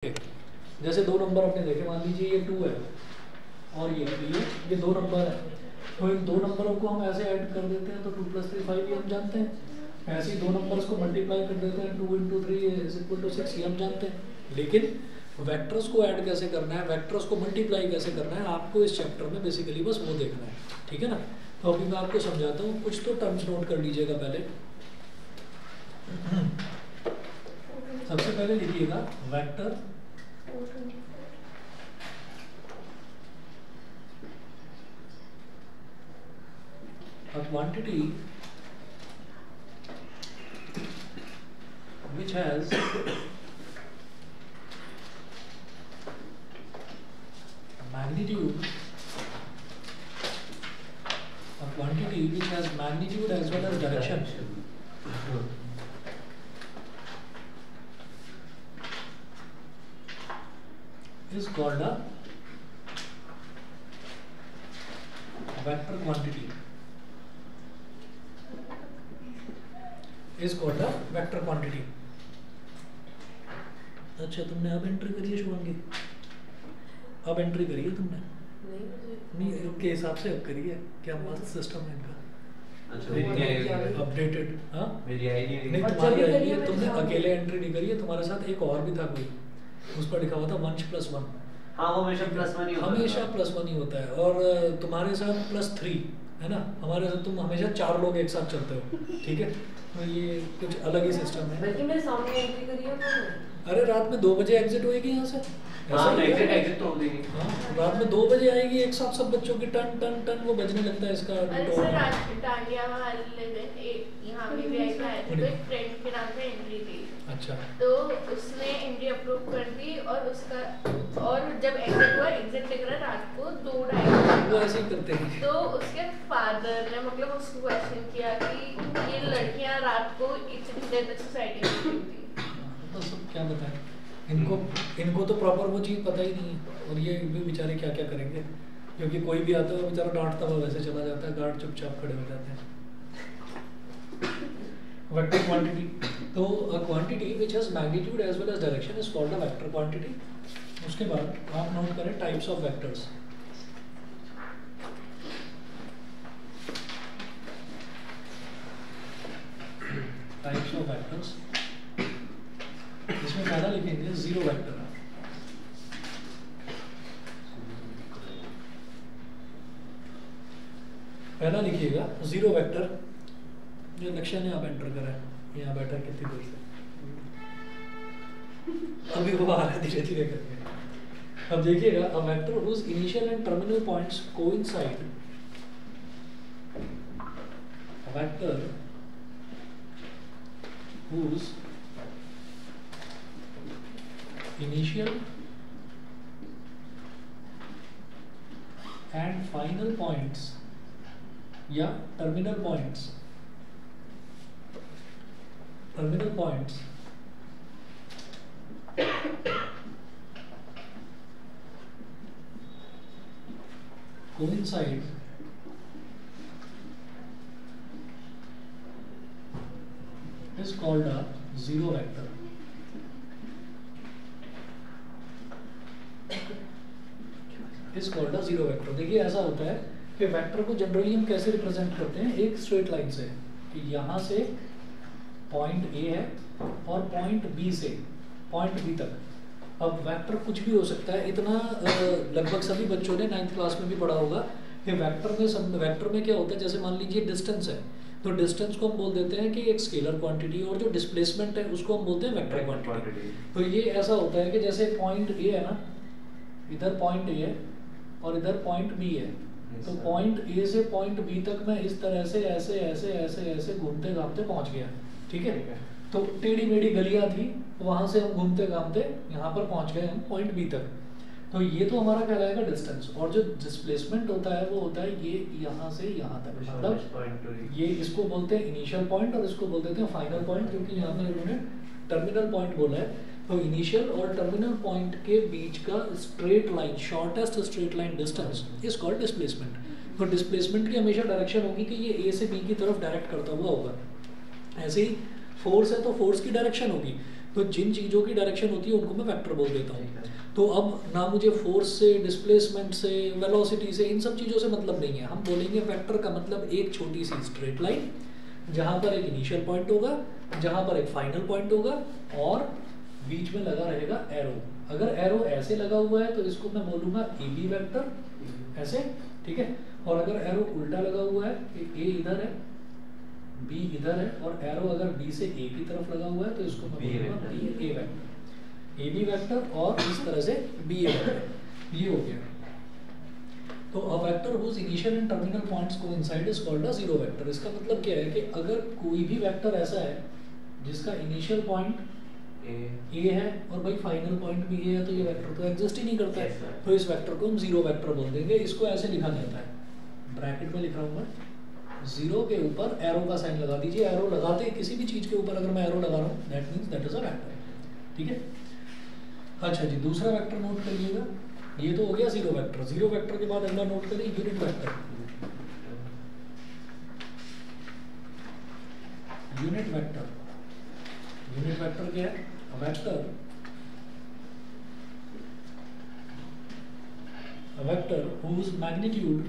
जैसे दो नंबर आपने देखे, मान लीजिए ये 2 है और ये दो नंबर है, तो इन दो नंबरों को हम ऐसे ऐड कर देते हैं तो 2 + 3 5 ये हम जानते हैं। ऐसे ही दो नंबर्स को मल्टीप्लाई कर देते हैं, 2 × 3 = 6 ये हम जानते हैं। लेकिन वेक्टर्स को ऐड कैसे करना है, वेक्टर्स को मल्टीप्लाई कैसे करना है, आपको इस चैप्टर में बेसिकली बस वो देखना है, ठीक है ना। तो अभी मैं आपको समझाता हूँ, कुछ तो टर्म्स नोट कर लीजिएगा पहले। सबसे पहले लिखिएगा vector a quantity which has magnitude, a quantity which has magnitude as well as direction is called a vector quantity, is called a vector quantity। अच्छा, तुमने अब एंट्री करी है शुभांगी? अब एंट्री करी है तुमने? नहीं, के हिसाब से अब करी है। क्या मस्त सिस्टम है इनका। अच्छा, अपडेटेड। हाँ, मेरी आईडी नहीं, तुम्हारी आईडी है, तुमने अकेले एंट्री नहीं करी है, तुम्हारे साथ एक और भी था कोई, उस पर लिखा हुआ था 1 + 1। हाँ, वो हमेशा +1 ही होता है, हमेशा +1 ही होता है। और तुम्हारे साथ +3 है ना, हमारे साथ तुम हमेशा 4 लोग एक साथ चलते हो, ठीक है। तो ये कुछ अलग ही सिस्टम है। बल्कि मेरे सामने एंट्री करी है। अरे रात में 2 बजे एग्जिट होएगी यहाँ से। हाँ, एग्जिट तो हो देगी। हाँ, रात में 2 बजे आएगी, एक साथ सब बच्चों की टन टन टन वो बजने लगता है इसका। अरे सर, आज डांडिया वाले दिन यहाँ भी आए थे, तो एक फ्रेंड के नाम पे एंट्री थी। अच्छा, तो उसने एंट्री अप्रूव कर दी और उसका, और जब एग्जिट हुआ, एग्जिट लिख रहा रात को 2:30, वो ऐसे ही करते हैं। तो उसके फादर ने मतलब उसको क्वेश्चन किया कि ये लड़कियां रात को इतनी देर तक सोसाइटी में घूमती। तो सब क्या बताएं इनको तो प्रॉपर वो चीज़ पता ही नहीं है, और ये भी बेचारे क्या क्या करेंगे, क्योंकि कोई भी आता है बेचारा डांटता हुआ वैसे चला जाता है, गार्ड चुपचाप खड़े हो जाते हैं। वेक्टर क्वांटिटी, तो a quantity which has magnitude as well as direction is called a vector quantity. उसके बाद आप नोट करें types of vectors. Types of vectors, इसमें पहला लिखेंगे जीरो वेक्टर। पहला लिखिएगा जीरो वेक्टर, जो लक्ष्य ने आप एंटर करा है, यहाँ बैठा है कितनी देर से, अभी वो आ रहा है धीरे धीरे करके। अब देखिएगा, a vector whose initial and terminal points coincide, a vector whose initial and final points या terminal points coincide is called a zero vector। Is called a zero vector. देखिए ऐसा होता है कि वेक्टर को जनरली हम कैसे रिप्रेजेंट करते हैं, एक स्ट्रेट लाइन से, कि यहाँ से पॉइंट ए है और पॉइंट बी से पॉइंट बी तक। अब वेक्टर कुछ भी हो सकता है, इतना लगभग सभी बच्चों ने 9th क्लास में भी पढ़ा होगा कि वेक्टर में क्या होता है, जैसे मान लीजिए डिस्टेंस है, तो डिस्टेंस को हम बोल देते हैं कि एक स्केलर क्वांटिटी, और जो डिस्प्लेसमेंट है उसको हम बोलते हैं वेक्टर क्वांटिटी। तो ये ऐसा होता है कि जैसे पॉइंट ए है ना, इधर पॉइंट ए है और इधर पॉइंट बी है, तो पॉइंट ए से पॉइंट बी तक मैं इस तरह से ऐसे ऐसे ऐसे ऐसे घूमते घामते पहुंच गया, ठीक है। तो टेढ़ी मेढ़ी गलियां थी, वहां से हम घूमते घामते यहाँ पर पहुंच गए हम पॉइंट बी तक। तो ये तो हमारा कहलाएगा डिस्टेंस, और जो डिस्प्लेसमेंट होता है वो होता है ये यहाँ से यहाँ तक, मतलब ये इसको बोलते हैं इनिशियल पॉइंट और इसको बोल देते हैं फाइनल पॉइंट, क्योंकि यहाँ पर इन्होंने टर्मिनल पॉइंट बोला है। तो इनिशियल और टर्मिनल पॉइंट के बीच का straight line, shortest straight line distance is called displacement. तो डिस्प्लेसमेंट की हमेशा डायरेक्शन होगी कि ये ए से बी की तरफ डायरेक्ट करता हुआ होगा। ऐसे ही फोर्स है तो फोर्स की डायरेक्शन होगी, तो जिन चीज़ों की डायरेक्शन होती है उनको मैं वेक्टर बोल देता हूँ। तो अब ना मुझे फोर्स से, डिस्प्लेसमेंट से, वेलोसिटी से, इन सब चीज़ों से मतलब नहीं है। हम बोलेंगे वेक्टर का मतलब एक छोटी सी स्ट्रेट लाइन जहाँ पर एक इनिशियल पॉइंट होगा, जहाँ पर एक फाइनल पॉइंट होगा और बीच में लगा रहेगा एरो। अगर एरो ऐसे लगा हुआ है तो इसको मैं बोलूँगा ए बी वैक्टर, ऐसे, ठीक है। और अगर एरो उल्टा लगा हुआ है कि ए इधर है, बी इधर है, और एरो अगर बी से ए की तरफ लगा हुआ है तो इसको मैं बोलूँगा B A vector, A B vector, और इस तरह से बी ए वैक्टर। ये हो गया। तो a vector whose initial and terminal points coincide is called a zero vector. इसका मतलब क्या है कि अगर कोई भी वेक्टर ऐसा है जिसका इनिशियल पॉइंट ए है और भाई फाइनल पॉइंट भी ए है, तो ये वेक्टर तो एग्जिस्ट ही नहीं करता है। तो इस वेक्टर को हम जीरो वेक्टर बोल देंगे। इसको ऐसे लिखा जाता है, ब्रैकेट में लिख रहा हूँ मैं, जीरो के ऊपर एरो का साइन लगा दीजिए। एरो लगाते हैं किसी भी चीज़ के ऊपर, अगर मैं एरो लगा रहा हूँ that means that is a vector, ठीक है। अच्छा जी, दूसरा वेक्टर नोट करिएगा। ये तो हो गया जीरो वेक्टर। जीरो वेक्टर के बाद अगला नोट करें unit vector. Unit vector, unit vector क्या है? a vector whose magnitude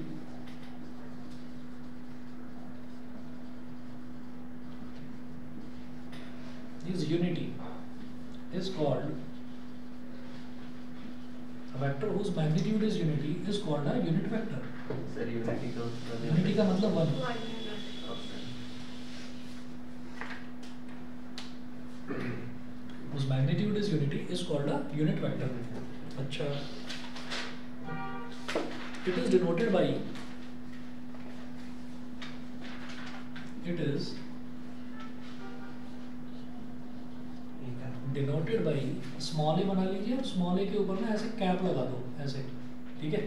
is unity is called a vector whose magnitude is unity is called a unit vector. Sir unity का मतलब one, whose magnitude is unity is called a unit vector. अच्छा, it is denoted by small a बना लीजिए, और small ए के ऊपर ना ऐसे कैप लगा दो, ऐसे, ठीक है।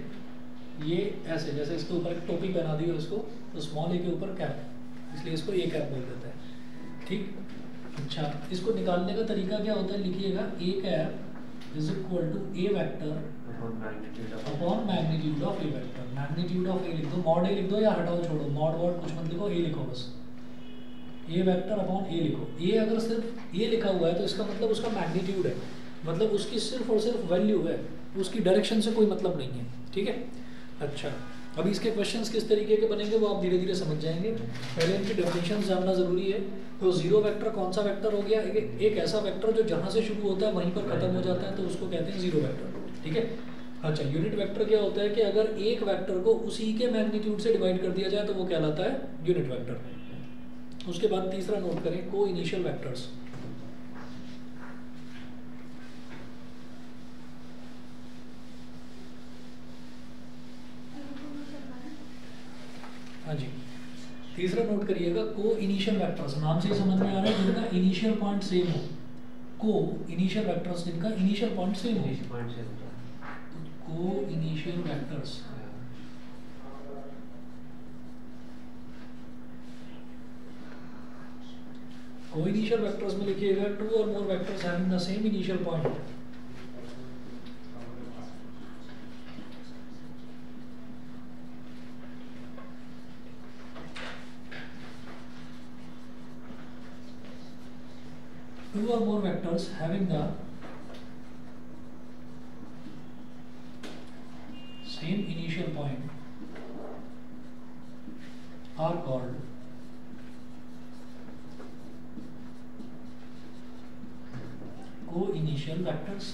ये ऐसे जैसे इसके ऊपर एक टोपी पहना दी हो इसको, तो स्मॉल ए के ऊपर कैप, इसलिए इसको ए कैप बोल देते हैं, ठीक। अच्छा, इसको निकालने का तरीका क्या होता है? लिखिएगा a cap is equal to A vector upon magnitude of a vector. Magnitude of a लिख दो, मॉड ए लिख दो, या हटाओ छोड़ो, मॉड वॉड कुछ मत लिखो, ए लिखो बस। ए वेक्टर अपॉन ए लिखो। ए अगर सिर्फ ए लिखा हुआ है तो इसका मतलब उसका मैग्नीट्यूड है, मतलब उसकी सिर्फ और सिर्फ वैल्यू है, उसकी डायरेक्शन से कोई मतलब नहीं है, ठीक है। अच्छा, अभी इसके क्वेश्चंस किस तरीके के बनेंगे वो आप धीरे धीरे समझ जाएंगे। पहले इनकी डेफिनेशन जानना जरूरी है। तो जीरो वेक्टर कौन सा वेक्टर हो गया? एक ऐसा वेक्टर जो जहाँ से शुरू होता है वहीं पर खत्म हो जाता है, तो उसको कहते हैं जीरो वेक्टर, ठीक है। अच्छा, यूनिट वेक्टर क्या होता है कि अगर एक वेक्टर को उसी के मैग्नीट्यूड से डिवाइड कर दिया जाए तो वो कहलाता है यूनिट वेक्टर। उसके बाद तीसरा नोट करें, को इनिशियल वेक्टर्स। हाँ जी, तीसरा नोट करिएगा, को इनिशियल वेक्टर्स। नाम से ही समझ में आ रहा है जिनका इनिशियल पॉइंट सेम हो। को इनिशियल वेक्टर्स जिनका इनिशियल पॉइंट सेम हो, coinitial vectors. Coinitial vectors में लिखिएगा two or more vectors having the same initial point. Two or more vectors having the same initial point are called co-initial vectors.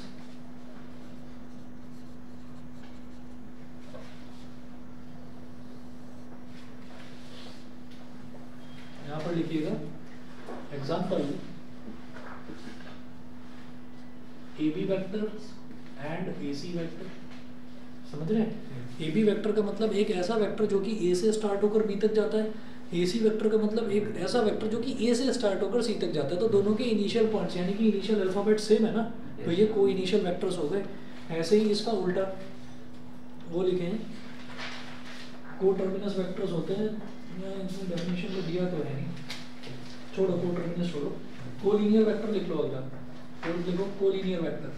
यहाँ पर लिखिएगा example, AB vector and AC vector. समझ रहे हैं? AB vector का मतलब एक ऐसा वेक्टर जो कि A से स्टार्ट होकर B तक जाता है। AC वेक्टर का मतलब एक ऐसा वेक्टर जो कि A से स्टार्ट होकर C तक जाता है। तो दोनों के इनिशियल पॉइंट्स यानी कि इनिशियल अल्फाबेट सेम है ना, तो ये को इनिशियल वेक्टर्स हो गए। ऐसे ही इसका उल्टा वो लिखे हैं, को टर्मिनस वेक्टर्स होते हैं। इसमें डेफिनेशन में दिया तो है नहीं, छोड़ो, को टर्मिनस छोड़ो, को लीनियर वेक्टर लिख लो। अगला तो देखो, collinear vector.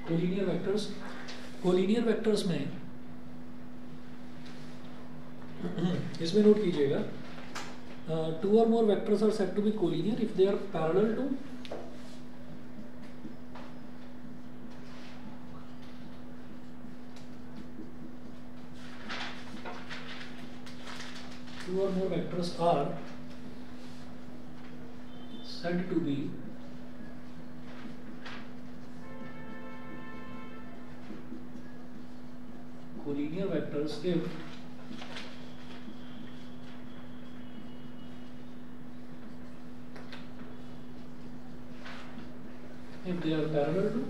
Collinear vectors, collinear vectors में इसमें नोट कीजिएगा, two or more vectors are said to be collinear if they are parallel to two or more vectors are said to be collinear vectors if they are parallel to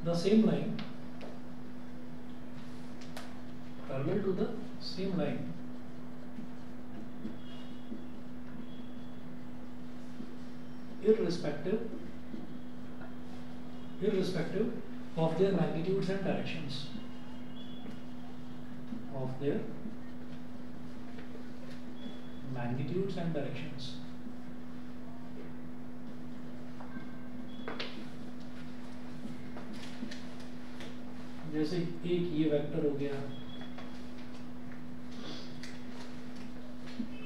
the same line, parallel to the same line, irrespective of their magnitudes and directions, of their magnitudes and directions. जैसे एक ये vector हो गया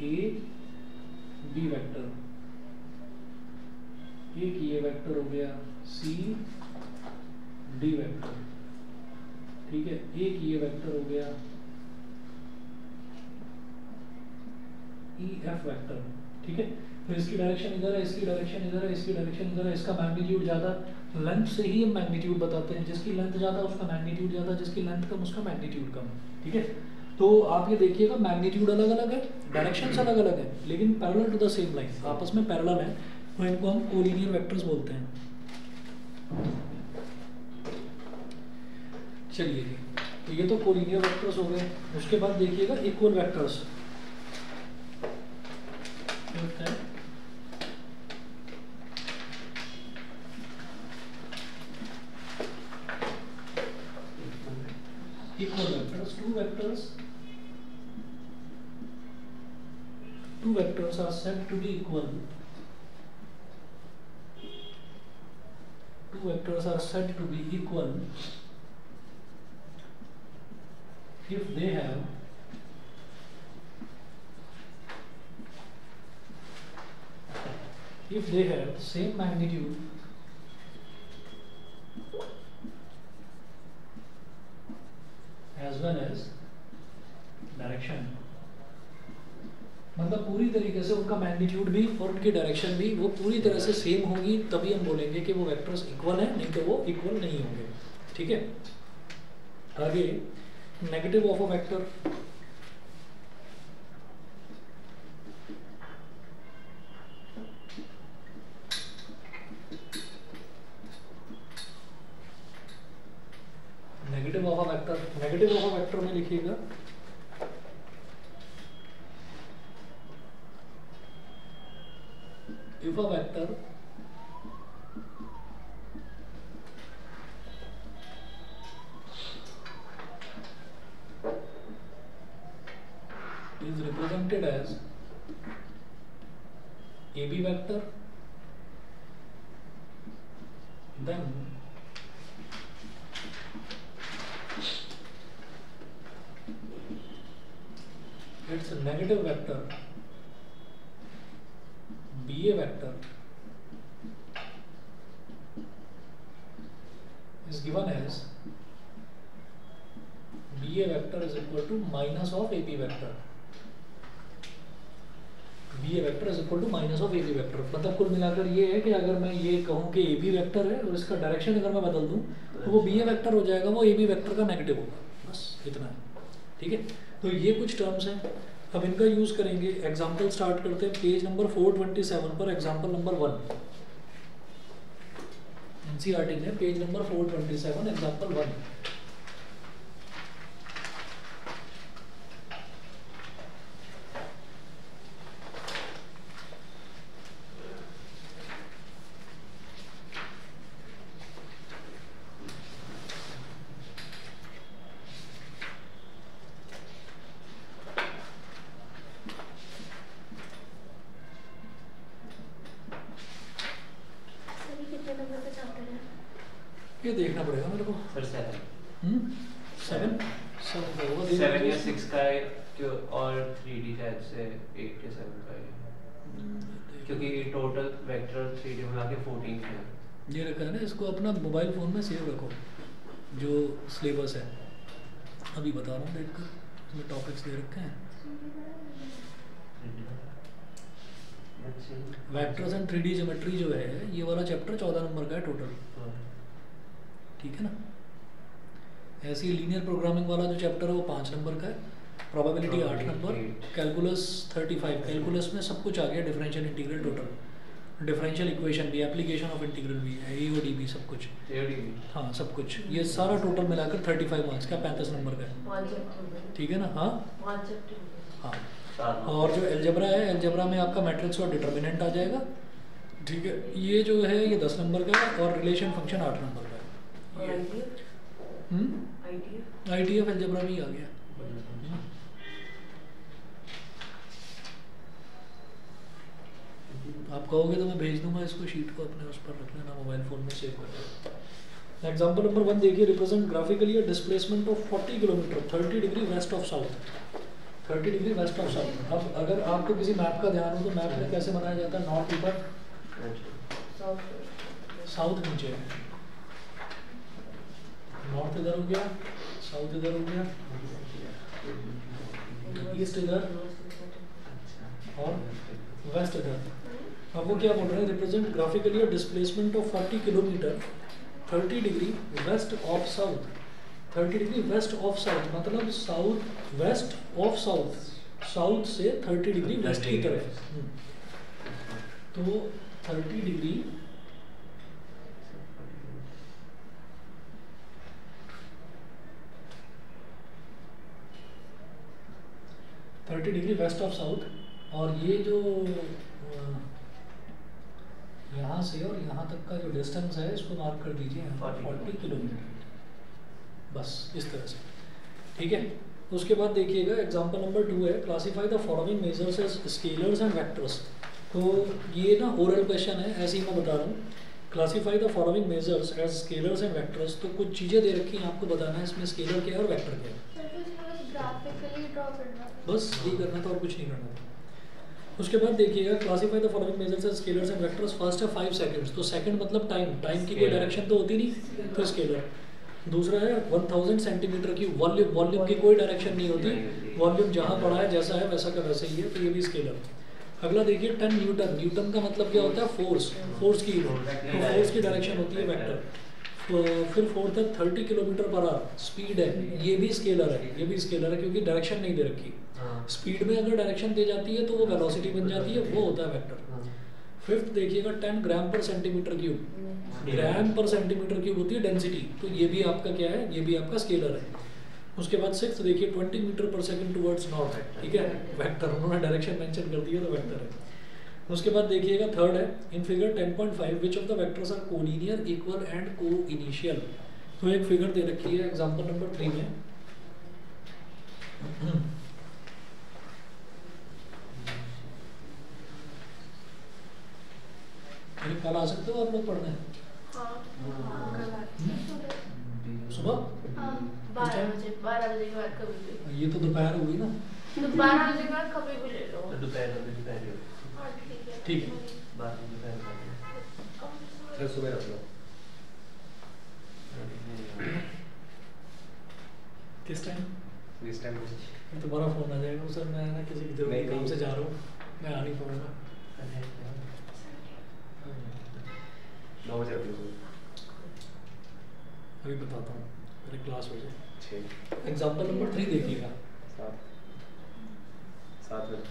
A B vector, एक ये vector हो गया C D vector, ठीक है, एक ये वेक्टर हो गया ई एफ वेक्टर, ठीक है। तो इसकी डायरेक्शन इधर है, इसकी डायरेक्शन इधर है, इसकी डायरेक्शन इधर है, इसका मैग्नीट्यूड ज्यादा, लेंथ से ही हम मैग्नीट्यूड बताते हैं, जिसकी लेंथ ज्यादा उसका मैग्नीट्यूड ज्यादा, जिसकी लेंथ कम उसका मैग्नीट्यूड कम, ठीक है। तो आप ये देखिएगा मैग्नीट्यूड अलग अलग है, डायरेक्शंस अलग अलग है, लेकिन parallel to the same line, आपस में पैरेलल है, तो इनको हम कोलिनियर वेक्टर्स बोलते हैं। चलिए जी, तो ये तो कोलिनियर वेक्टर्स हो गए। उसके बाद देखिएगा इक्वल वेक्टर्स होता है। Equal vectors, two vectors are said to be equal. Two vectors are said to be equal if they have same magnitude as well as direction, मतलब पूरी तरीके से उनका मैग्नीट्यूड भी और उनकी डायरेक्शन भी वो पूरी तरह से सेम होगी, तभी हम बोलेंगे कि वो वेक्टर्स इक्वल है, नहीं तो वो इक्वल नहीं होंगे, ठीक है। आगे negative of a vector, negative of a vector में लिखिएगा if a vector is represented as AB vector, then its negative vector BA vector is given as BA vector is equal to minus of AB vector. BA vector is equal to minus of AB vector, मतलब कुल मिलाकर ये है कि अगर मैं ये कहूँ कि AB वेक्टर है और इसका डायरेक्शन अगर मैं बदल दूँ तो वो BA वेक्टर हो जाएगा, वो AB वेक्टर का नेगेटिव होगा, बस इतना है, ठीक है। तो ये कुछ टर्म्स हैं, अब इनका यूज करेंगे। एग्जाम्पल स्टार्ट करते हैं पेज नंबर 427 पर, एग्जाम्पल नंबर 1 एनसीईआरटी में पेज नंबर 427 एग्जाम्पल 1। ये देखना पड़ेगा मेरे को। सर 7 7 होगा, ये 7 या 6 का है और 3D शायद से 8 या 7 का है, क्योंकि टोटल वेक्टर 3D मिला के 14 है। ये रखा है ना, इसको अपना मोबाइल फ़ोन में सेव रखो जो सिलेबस है, अभी बता रहा हूँ देख कर, इसमें टॉपिक्स दे रखे हैं। वेक्टर्स एंड 3D ज्योमेट्री जो है ये वाला चैप्टर 14 नंबर का है टोटल, ठीक है ना। ऐसे ही लीनियर प्रोग्रामिंग वाला जो चैप्टर है वो 5 नंबर का है, प्रोबेबिलिटी 8 नंबर, कैलकुलस 35, कैलकुलस में सब कुछ आ गया, differential integral total, differential equation भी, एप्लीकेशन ऑफ इंटीग्रल भी है, AOD भी, सब कुछ, हाँ सब कुछ, ये सारा टोटल मिलाकर 35 मार्क्स का 35 नंबर का है, ठीक है ना। हाँ हाँ, और जो एलजेब्रा है, एलजेब्रा में आपका मैट्रिक्स और डिटर्मिनेंट आ जाएगा, ठीक है। ये जो है ये 10 नंबर का है, और रिलेशन फंक्शन 8 नंबर का है। IDF एलजेब्रा में ही आ गया। आप कहोगे तो मैं भेज दूंगा इसको, शीट को अपने उस पर रख लेना, मोबाइल फ़ोन में सेव कर लेना। एग्जाम्पल नंबर 1 देखिए, represent graphically a displacement of 40 kilometre 30 degree west of south, 30 degree west of south. अब अगर आपको किसी मैप का ध्यान हो तो मैप में कैसे बनाया जाता है, नॉर्थ ऊपर, साउथ नीचे, नॉर्थ इधर हो गया, साउथ इधर हो गया, ईस्ट इधर और वेस्ट इधर। अब वो क्या बोल रहे हैं, represent graphically a displacement of 40 kilometre 30 degree west of south, 30 degree west of south मतलब south west of south, south से 30 डिग्री वेस्ट की तरफ। तो 30 डिग्री वेस्ट ऑफ साउथ, और ये जो यहाँ से और यहाँ तक का जो डिस्टेंस है इसको मार्क कर दीजिए 40 किलोमीटर, बस इस तरह से, ठीक है। उसके बाद देखिएगा एग्जांपल नंबर 2 है, classify the following measures as scalars and vectors. तो ये ना ओरल क्वेश्चन है, ऐसे ही मैं बता रहा हूँ, classify the following measures as scalars and vectors. तो कुछ चीज़ें दे रखी हैं, आपको बताना है इसमें स्केलर क्या है और वेक्टर क्या है, बस यही करना था और कुछ नहीं करना था। उसके बाद देखिएगा, classify the following measures as scalars and vectors. First है 5 सेकंड्स, तो सेकंड मतलब टाइम, टाइम की कोई डायरेक्शन तो होती नहीं, तो स्केलर। दूसरा है 1000 सेंटीमीटर की वॉल्यूम, वॉल्यूम की कोई डायरेक्शन नहीं होती, वॉल्यूम जहाँ पड़ा है जैसा है वैसा का वैसा ही है, तो ये भी स्केलर। अगला देखिए 10 न्यूटन, न्यूटन का मतलब क्या होता है, फोर्स, फोर्स की यूनिट, तो फोर्स की डायरेक्शन होती है वेक्टर। फिर फोर्थ है 30 किलोमीटर पर आवर, स्पीड है, ये भी स्केलर है, ये भी स्केलर है क्योंकि डायरेक्शन नहीं दे रखी। स्पीड में अगर डायरेक्शन दे जाती है तो वो वेलोसिटी बन जाती है, वो होता है वेक्टर। फिफ्थ देखिएगा 10 ग्राम पर सेंटीमीटर क्यूब, ग्राम पर सेंटीमीटर क्यूब होती है डेंसिटी, तो ये भी आपका क्या है, ये भी आपका स्केलर है। उसके बाद सिक्स्थ देखिए 20 मीटर पर सेकंड टुवर्ड्स नॉर्थ है, ठीक है, वेक्टर, उन्होंने डायरेक्शन मेंशन कर दिया तो वेक्टर है। उसके बाद देखिएगा थर्ड है, in figure 10.5 which of the vectors are collinear, equal and coinitial. तो एक फिगर दे रखी है एग्जांपल नंबर 3 में, कल आ सकते हो आप लोग पढ़ने? सुबह 12 बजे के बाद कभी भी, ये तो दोपहर हो गई ना, तो 12 बजे के बाद कभी भी ले लो, दोपहर ठीक है, फिर सुबह रख लो। किस टाइम? इस टाइम तुम्हारा फोन आ जाएगा सर, मैं ना किसी काम से जा रहा हूँ, मैं आ नहीं पाऊँगा। 9 बजे रख लो, अभी बताता हूँ, मेरी क्लास हो जाए। 6 एग्जाम्पल नंबर 3 देखिएगा, 7 बजे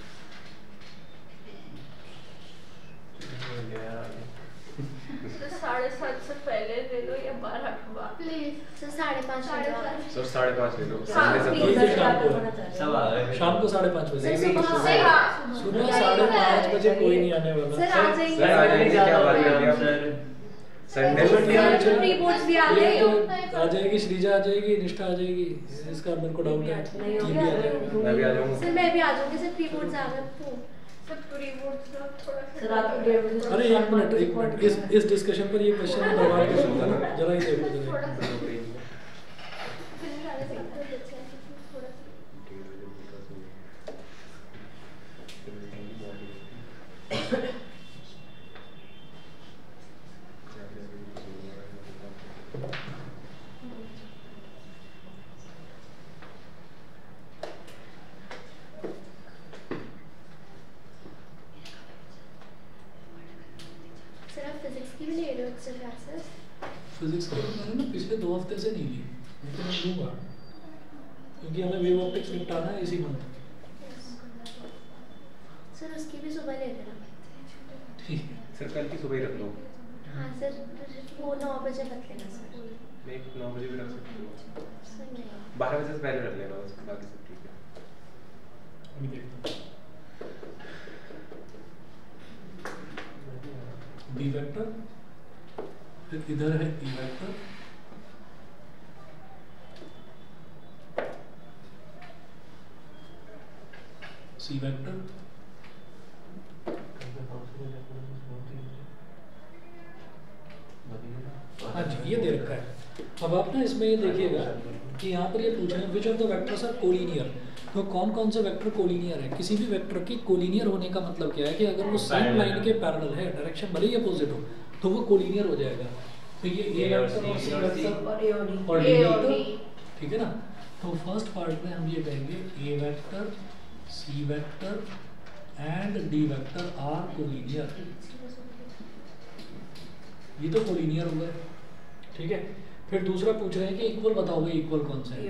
तो 7:30 से पहले ले लो या 12 के बाद प्लीज सर 5:30 सर 5:30 ले लो, हाँ, शाम को 5:30 बजे, सुबह 5:30 बजे कोई नहीं आने वाला सर, आ जाएंगे। सर आ जाएंगे, क्या बात कर रहे हैं आप सर? संडे को प्री बोर्ड्स भी आ गए, आ जाएगी, श्रीजा आ जाएगी, निष्ठा आ जाएगी, इसका मेरे को डाउट है, नहीं हो ये भी गया। आ जाएगा। मैं भी आ जाऊंगा सर मैं भी आ जाऊंगी सर, प्री बोर्ड्स आ गए तो सब प्री बोर्ड थोड़ा सर रात को 1:30 बजे। अरे एक मिनट, इस डिस्कशन पर ये क्वेश्चन बर्बाद कर सकता है, जरा ही देखो जरा। क्लासेस? फिजिक्स की मैंने ना पिछले 2 हफ्ते से नहीं ली, लेकिन मैं लूँगा क्योंकि हमें वेव ऑप्टिक्स निपटाना है इसी मंथ। सर उसकी भी सुबह ले लेना। ठीक है सर कल की सुबह ही रख लो। हाँ सर, वो 9 बजे रख लेना सर। मैं 9 बजे भी रख सकती हूँ। सर नहीं 12 बजे से पहले रख लेना, उसके बाकी सब ठीक है। अभी देखता हूँ। बी वेक्टर, फिर इधर है ई वेक्टर, सी वेक्टर, हाँ जी ये दे रखा है। अब आप ना इसमें ये देखिएगा कि यहाँ पर ये पूछ रहे हैं which of the vectors are collinear. तो कौन कौन से वेक्टर कोलिनियर है? किसी भी वेक्टर की कोलिनियर होने का मतलब क्या है कि अगर वो सेम लाइन के पैरेलल है, डायरेक्शन भले ही अपोजिट हो, तो वो कोलिनियर हो जाएगा। तो ये ए वेक्टर और सी वेक्टर और डी वेक्टर, ठीक है ना। तो फर्स्ट पार्ट में हम ये कहेंगे a vector, C vector and D vector are collinear. ये तो कोलिनियर हुआ है, ठीक है। फिर दूसरा पूछ रहे हैं कि इक्वल बताओ भाई, इक्वल कौन सा है?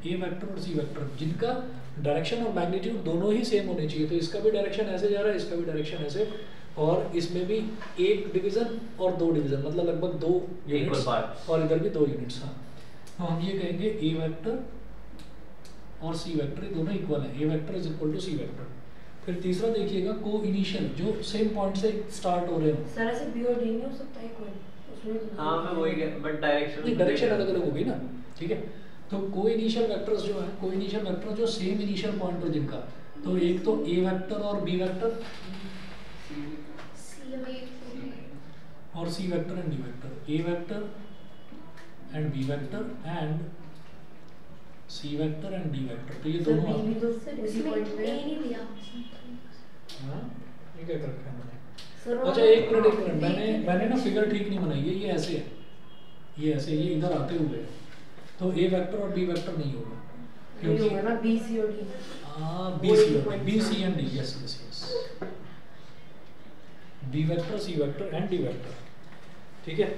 ए वेक्टर और सी वेक्टर जिनका डायरेक्शन और मैग्नीट्यूड दोनों ही सेम होने चाहिए। तो इसका भी डायरेक्शन ऐसे जा रहा है, इसका भी डायरेक्शन ऐसे, और इसमें भी एक डिवीजन और 2 डिवीजन, मतलब लगभग 2 यूनिट्स और इधर भी 2 यूनिट्स। हाँ, तो हम ये कहेंगे ए वेक्टर और सी वेक्टर ये दोनों इक्वल है, a vector is equal to c vector. फिर तीसरा देखिएगा को इनिशियल, जो सेम पॉइंट से स्टार्ट हो रहे हो। सर ऐसे बी और डी नहीं हो सकता है कोई उसमें? हाँ मैं वही कह, बट डायरेक्शन अलग अलग होगी ना, ठीक है। तो को इनिशियल वेक्टर्स जो है, को इनिशियल वेक्टर जो सेम इनिशियल पॉइंट पर जिनका, तो एक तो ए वेक्टर और बी वेक्टर और c vector and D vector, a vector and b vector and c vector and D vector. तो ये दोनों भी तो सर उसी इसमें पॉइंट ए पे नहीं दिया। हाँ ये क्या कर रखा है मैंने? सर अच्छा एक मिनट, मैंने ना फिगर ठीक नहीं बनाई है, ये ऐसे है, ये ऐसे, ये इधर आते हुए है। तो ए वेक्टर और बी वेक्टर नहीं होगा क्योंकि होगा ना बी सी और D. B C and D, yes yes yes, B vector, C vector and D vector, ठीक है।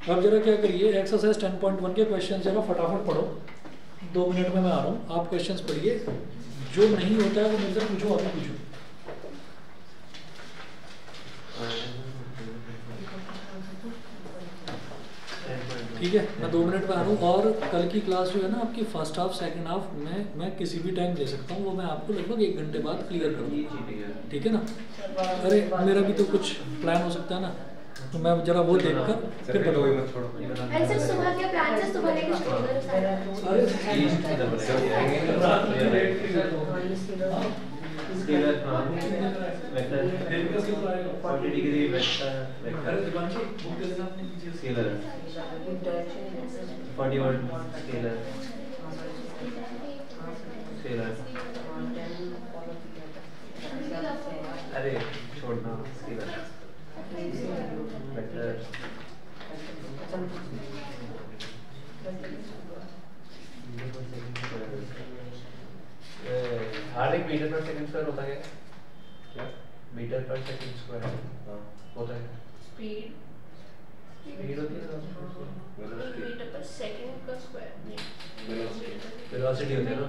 अब जरा क्या करिए, एक्सरसाइज 10.1 के क्वेश्चन जरा फटाफट पढ़ो, 2 मिनट में मैं आ रहा हूँ। आप क्वेश्चंस पढ़िए, जो नहीं होता है वो मेरे से पूछो, आप पूछो। ठीक है, मैं 2 मिनट में आ रहा हूँ। और कल की क्लास जो है ना आपकी फर्स्ट हाफ सेकंड हाफ में मैं किसी भी टाइम दे सकता हूँ, वो मैं आपको लगभग 1 घंटे बाद क्लियर कर दूँगा, ठीक है ना। अरे मेरा भी तो कुछ प्लान हो सकता है ना, तो मैं जरा वो देखकर फिर बताऊँ। एंड सर सुबह के प्लान से सुबह लेके शुरू करो सारा। Scalar vector 40 degree vector scalar 40 volt scalar अरे छोड़ना स्केलर वेक्टर हार्दिक मीटर पर सेकंड स्क्वायर होता है क्या? मीटर पर सेकंड स्क्वायर होता है। स्पीड होती है मीटर पर सेकंड का स्क्वायर नहीं, वेलोसिटी होती है ना,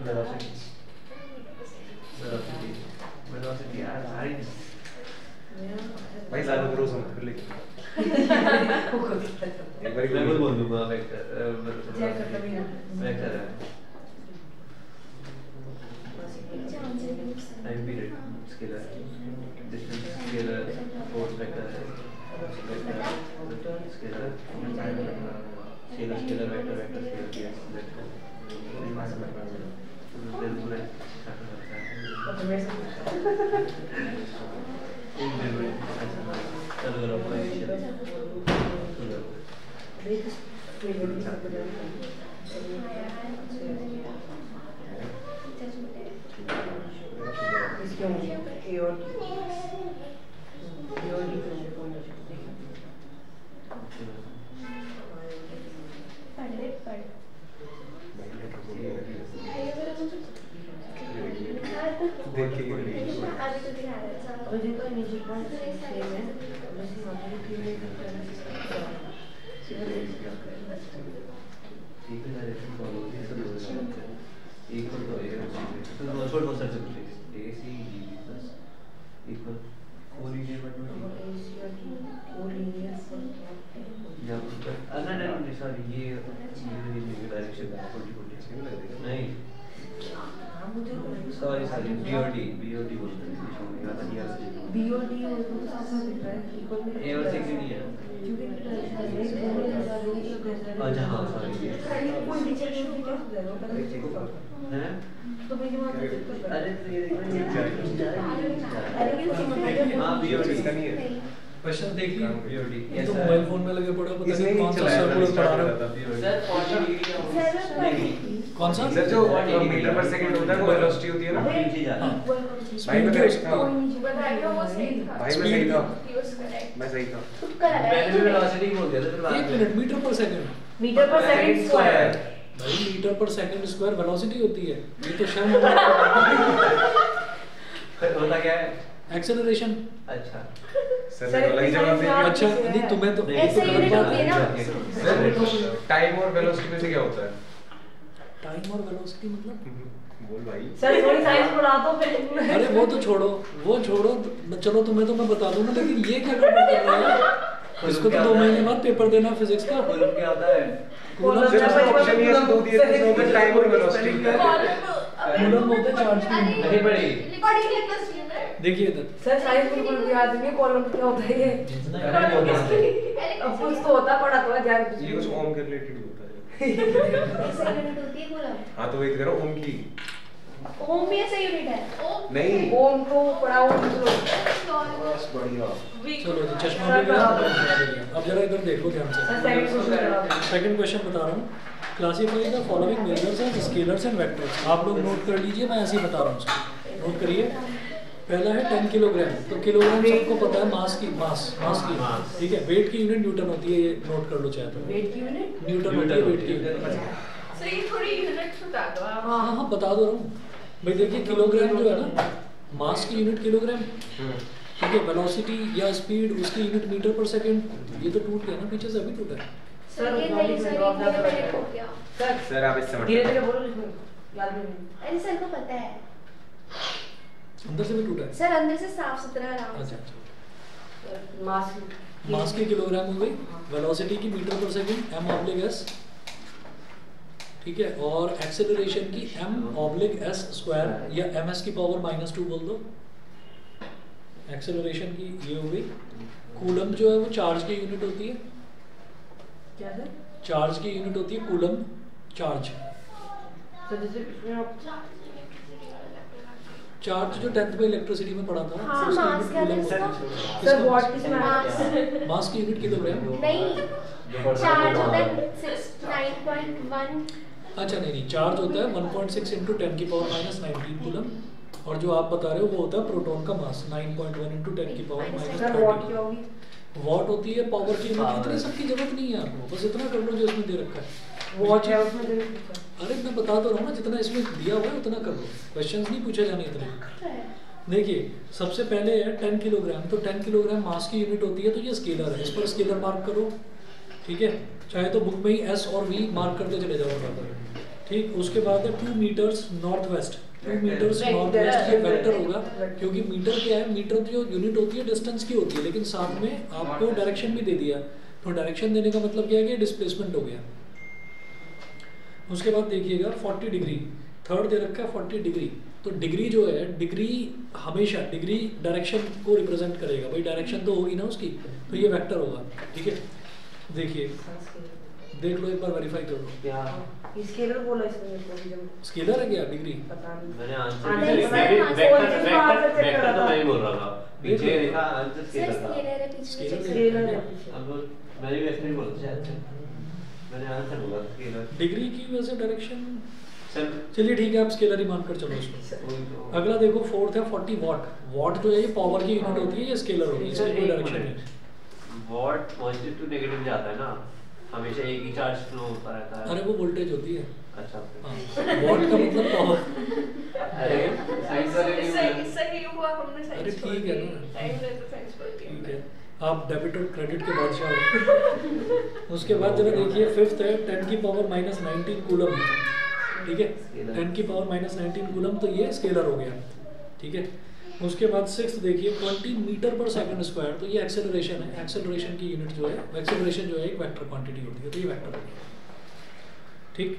वेलोसिटी यार सारी भाई ज़्यादा भरोसा मत कर, लेकिन एक बार मैं बोल दूंगा वेक्टर है time period scalar distance scalar force vector scalar scalar vector एक डायरेक्शन फॉलो होती है, सब हो जाता है। इक्वल तो ये तो नॉर्मल बहुत सारे चलते हैं। AC प्लस इक्वल 4 लीनियर या नहीं सॉरी ये डायरेक्शन है 40 नहीं सॉरी BOD बोलते हैं इसमें याद नहीं आ रहा BOD और तो साथ में लिख रहा है इक्वल में A और 6 नहीं है। अच्छा हाँ सॉरी कोई टीचर ने क्या सुझाया हैं तो मेरी बात कर अरे तो ये हाँ BOD इसका नहीं है क्वेश्चन देख लिया BOD ये तो मोबाइल फोन में लगे पड़े हो, पता इसने नहीं कौन सा सर्कुलर पढ़ा रहे हो। सर 40 डिग्री कौन सा सर जो मीटर पर सेकंड होता है वो वेलोसिटी होती है ना नीचे जा रहा है। भाई मैं करेक्ट था बताइए वो सही था। भाई मैं सही था He was correct. मैं सही था तुक्का लगा मैंने भी वेलोसिटी बोल दिया था फिर बाद एक में मिनट मीटर पर सेकंड मीटर पर सेकंड स्क्वायर भाई मीटर पर सेकंड स्क्वायर वेलोसिटी होती है, ये तो शर्म होता क्या है? एक्सेलरेशन। अच्छा सर ने अलग ही जवाब दिया अच्छा नहीं तुम्हें तो नहीं, ऐसे तो यूनिट गलत होती है बात ना। सर टाइम और वेलोसिटी में से क्या होता है टाइम और वेलोसिटी मतलब बोल भाई सर थोड़ी साइंस पढ़ा तो फिर अरे वो तो छोड़ो चलो तुम्हें तो मैं बता दूंगा, लेकिन ये क्या गड़बड़ कर रहा है? इसको तो 2 महीने बाद पेपर देना फिजिक्स का। कूलम क्या होता है? कूलम सर उसका ऑप्शन ये दो दिए थे इसमें होता है टाइम और वेलोसिटी कूलम होता है चार्ज की यूनिट। नहीं पढ़ी। पढ़ी है प्लस यूनिट। देखिए इधर सर साइंस बिल्कुल भी याद नहीं है कॉलम क्या होता है ये अब कुछ तो होता पड़ा तो है ध्यान ये कुछ ओम के रिलेटेड होता है ऐसे यूनिट होती है कूलम। हाँ तो वही कह रहा हूँ ओम की ओम भी ऐसे यूनिट है। नहीं ओम को पढ़ा ओम को बस बढ़िया चलो जी चश्मा भी गया। अब जरा इधर देखो ध्यान सर से। सेकंड क्वेश्चन सेकंड क्वेश्चन बता रहा हूँ। Classify the following measures and scalars and vectors. आप लोग नोट कर लीजिए, मैं ऐसे ही बता रहा हूँ उसको। नोट करिए। पहला है 10 किलोग्राम। तो किलोग्राम सबको पता है मास की ठीक है। वेट की यूनिट न्यूटन होती है, ये नोट कर लो चाहे तो। वेट की यूनिट न्यूटन होती है वेट की यूनिट। सही थोड़ी यूनिट बता दो आप। हाँ बता दो रहा हूँ भाई। देखिए किलोग्राम जो है ना, मास की यूनिट किलोग्राम ठीक है। वेलोसिटी या स्पीड उसकी यूनिट मीटर पर सेकंड। ये तो टूट गया ना पीछे से, अभी टूटा है। सर ये नहीं सर ये मैंने खो गया। सर आप इससे धीरे मत धीरे बोलो इसमें याद नहीं अरे सर को पता है अंदर से भी टूटा है। सर, अंदर से साफ सुथरा आराम अच्छा से। अच्छा। मास मास की किलोग्राम हो गई, वेलोसिटी की मीटर पर सेकंड m/s ठीक है। और एक्सेलरेशन की m/s स्क्वायर या ms की पावर -2 बोल दो। एक्सेलरेशन की ये हो गई। कूलम जो है वो चार्ज की यूनिट होती है। क्या सर? चार्ज की यूनिट होती है कूलम चार्ज। तो जैसे इसमें आप चार्ज जो 10th में इलेक्ट्रिसिटी में पढ़ा था हाँ, उसकी मास यूनिट क्या कूलम था होता है। सर वॉट किसमें मास मास की यूनिट किलोग्राम। नहीं, चार्ज होता है 9.1। अच्छा नहीं, चार्ज होता है 1.6 × 10 की पावर -19 कूलम। और जो आप बता रहे हो वो होता है प्रोटॉन का मास 9.1 × 10 की पावर सर वॉट क्या -30। होगी? वॉट होती है पावर की यूनिट। इतनी सबकी जरूरत नहीं है आपको, बस इतना कर लो जो इसमें दे रखा है। वॉट है उसमें जो अरे मैं बता तो रहा हूँ ना, जितना इसमें दिया हुआ है उतना कर लो। क्वेश्चंस नहीं पूछे जाने इतने। देखिए सबसे पहले है 10 किलोग्राम। तो 10 किलोग्राम मास की यूनिट होती है, तो ये स्केलर है। इस पर स्केलर मार्क करो ठीक है। चाहे तो बुक में ही S और V मार्क करते चले जाओ ठीक। उसके बाद है 2 metres north west. 2 metres north west ये वेक्टर होगा, क्योंकि मीटर क्या है, मीटर जो यूनिट होती है डिस्टेंस की होती है, लेकिन साथ में आपको डायरेक्शन भी दे दिया। तो डायरेक्शन देने का मतलब क्या है कि डिस्प्लेसमेंट हो गया। उसके बाद देखिएगा 40 डिग्री। थर्ड दे रखा है 40 डिग्री। तो डिग्री जो है, डिग्री हमेशा डिग्री डायरेक्शन को रिप्रेजेंट करेगा भाई। डायरेक्शन तो होगी ना उसकी, तो ये वेक्टर होगा ठीक है। देखिए देख लो एक बार वेरीफाई कर लो। क्या स्केलर बोला इसमें मेरे को भी जब स्केलर है क्या डिग्री? पता नहीं मैंने नहीं, सर, आंसर वेक्टर तो मैं ही बोल रहा था। पीछे लिखा आंसर सर स्केलर था। स्केलर है पीछे स्केलर से। स्केलर है अब मैंने भी ऐसे नहीं बोला था शायद से। मैंने आंसर बोला स्केलर। डिग्री की वजह से डायरेक्शन। सर चलिए ठीक है, आप स्केलर ही मानकर चलो इसको। वही तो। अगला देखो फोर्थ है 40 वॉट। वॉट जो है ये पावर की यूनिट होती है, ये स्केलर होगी, इसकी कोई डायरेक्शन नहीं। वॉट पॉजिटिव टू नेगेटिव जाता है ना, हमेशा एक ही चार्ज फ्लो होता रहता है। अरे वो वोल्टेज होती है। अच्छा हाँ, वॉट का मतलब पावर। अरे साइंस वाले नहीं बोले। सही हुआ हमने अरे साइंस ठीक है ना। टाइम रहता साइंस पढ़ के ठीक है। आप डेबिट और क्रेडिट के बादशाह हो। उसके बाद जरा देखिए फिफ्थ है 10 की पावर माइनस 19 कूलम, ठीक है, 10 की पावर माइनस 19 कूलम, तो ये स्केलर हो गया, ठीक है। उसके बाद सिक्स देखिए 20 मीटर पर सेकंड स्क्वायर, तो ये एक्सेलरेशन है, एक्सेलरेशन की यूनिट जो है, एक्सेलरेशन जो है एक वेक्टर क्वांटिटी होती है, तो ये वेक्टर हो गया, ठीक।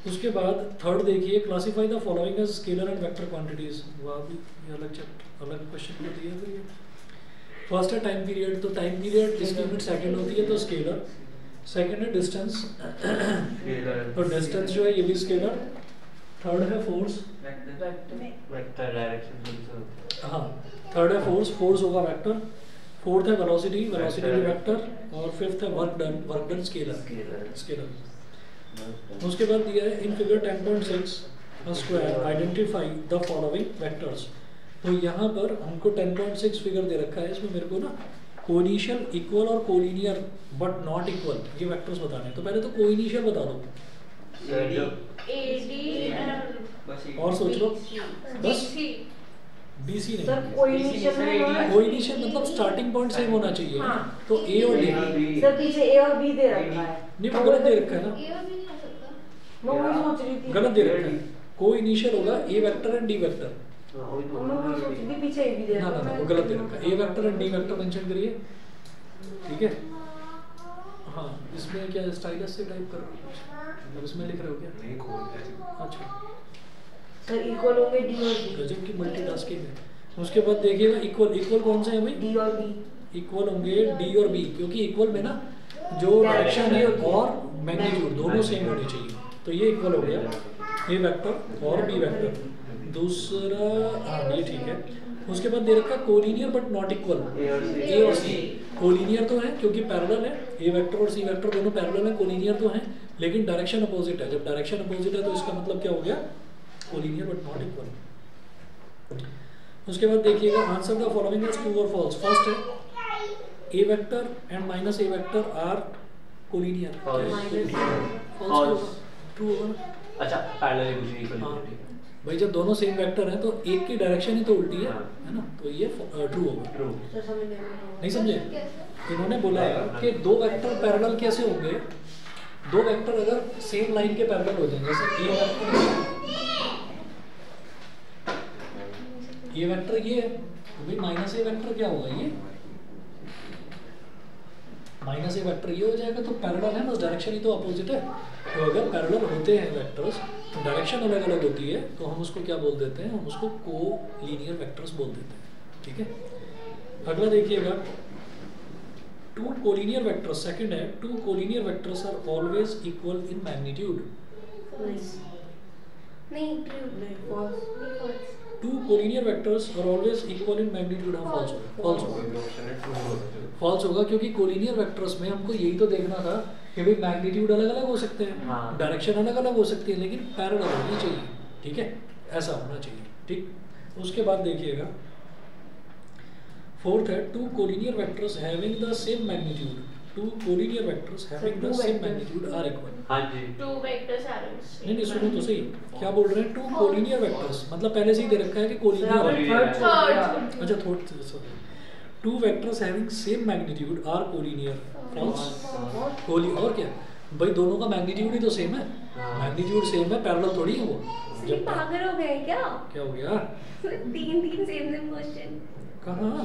उसके बाद थर्ड देखिए classify the following as scalar and vector quantities, वह भी अलग चैप्टर अलग क्वेश्चन में दिया है। फर्स्ट है टाइम पीरियड, तो टाइम पीरियड इसकी यूनिट सेकंड होती है, तो स्केलर। सेकंड है डिस्टेंस, तो डिस्टेंस जो है ये भी स्केलर। थर्ड है फोर्स, वेक्टर डायरेक्शन, हाँ थर्ड है फोर्स, फोर्स होगा वेक्टर। फोर्थ है वेलोसिटी, वेलोसिटी भी वेक्टर। और फिफ्थ है work done, work done scalar, scalar. उसके बाद दिया है in figure 10.6 square identify the following vectors, तो यहाँ पर हमको 10.6 फिगर दे रखा है, इसमें मेरे को ना कोइनिशियल, इक्वल और कोलिनियर बट नॉट इक्वल ये वेक्टर्स बताने हैं। तो पहले तो कोइनिशियल बता दो, और सोच लो बस। BC नहीं, सर कोइनिशियल में कोइनिशियल मतलब स्टार्टिंग पॉइंट सेम होना चाहिए, हाँ। तो A और D। सर पीछे A और B दे रखा है, नहीं वो गलत दे रखा है ना, ये भी नहीं हो सकता। मैं वही सोच रही थी, गलत दे रखा है। कोइनिशियल होगा A vector and D vector, मैं वही सोच रही थी पीछे A भी दे ना रखा ना है। वो गलत दे रखा है। A vector and D vector mention करिए, ठीक है। हाँ इसमें क्या स्टाइलस से टाइप कर रहे हो, मतलब इसमें लिख रहे हो क्या? नहीं खोल ऐसे। अच्छा सर इक्वल होंगे D और B, गजब की मल्टीटास्किंग है। उसके बाद देखिएगा इक्वल, इक्वल कौन से हैं भाई? D और B, इक्वल होंगे D और B, क्योंकि इक्वल में ना जो डायरेक्शन है और मैग्नीट्यूड दोनों सेम होने चाहिए, तो ये इक्वल हो गया A वेक्टर और B वेक्टर। दूसरा हाँ ये ठीक है। उसके बाद दे रखा collinear but not equal, A और C। कोलिनियर तो है क्योंकि पैरेलल है, A वेक्टर और C वेक्टर दोनों पैरेलल है, कोलिनियर तो है लेकिन डायरेक्शन अपोजिट है। जब डायरेक्शन अपोजिट है तो इसका मतलब क्या हो गया? Collinear but not equal. उसके बाद देखिएगा answer the following is true और फॉल्स। फर्स्ट है A vector and minus A vector are collinear, false, true होगा ना। अच्छा पैरेलल कुछ नहीं इक्वल, हाँ। ठीक है भाई जब दोनों सेम वेक्टर हैं तो एक की डायरेक्शन ही तो उल्टी है, हाँ। है ना, तो ये ट्रू होगा। ट्रू। सर समझ नहीं आया। नहीं समझे? इन्होंने बोला कि दो वेक्टर पैरेलल कैसे होंगे? दो वेक्टर अगर सेम लाइन के पैरेलल हो जाएंगे, जैसे ये वेक्टर ये है, तो भाई माइनस ए वेक्टर क्या होगा? ये माइनस ए वेक्टर ये हो जाएगा, तो पैरेलल है, बस डायरेक्शन ही तो अपोजिट है। तो अगर पैरेलल होते हैं वेक्टर्स, डायरेक्शन अलग अलग होती है, तो हम उसको क्या बोल देते हैं? हम उसको कोलिनियर वेक्टर्स बोल देते हैं, ठीक है। अगला देखिएगा टू कोलिनियर वेक्टर्स, सेकंड है two collinear vectors are always equal in magnitude. नहीं ट्रू, नहीं फॉल्स, नहीं false. Two collinear vectors are always equal in magnitude, हम फॉल्स फॉल्स होगा, कोई ऑप्शन है ट्रू होगा। फॉल्स होगा क्योंकि कोलिनियर वेक्टर्स में हमको यही तो देखना था कि भाई मैग्नीट्यूड अलग अलग हो सकते हैं, हाँ। डायरेक्शन अलग अलग हो सकती है, लेकिन पैरेलल होनी चाहिए, ठीक है, ऐसा होना चाहिए, ठीक। उसके बाद देखिएगा फोर्थ है two collinear vectors having the same magnitude, two collinear vectors having the same magnitude are equal. हाँ जी। टू वेक्टर्स आर नहीं सुनो तो सही, क्या बोल रहे हैं? टू कोलिनियर वेक्टर्स मतलब पहले से ही दे रखा है कि कोलिनियर। अच्छा थोड़ा two vectors having same magnitude are collinear, false. कोली और क्या भाई, दोनों का मैग्नीट्यूड ही तो सेम है, मैग्नीट्यूड सेम है, पैरेलल थोड़ी है वो। ये पागल हो गए क्या? क्या हो गया? तीन तीन सेम क्वेश्चन। कहाँ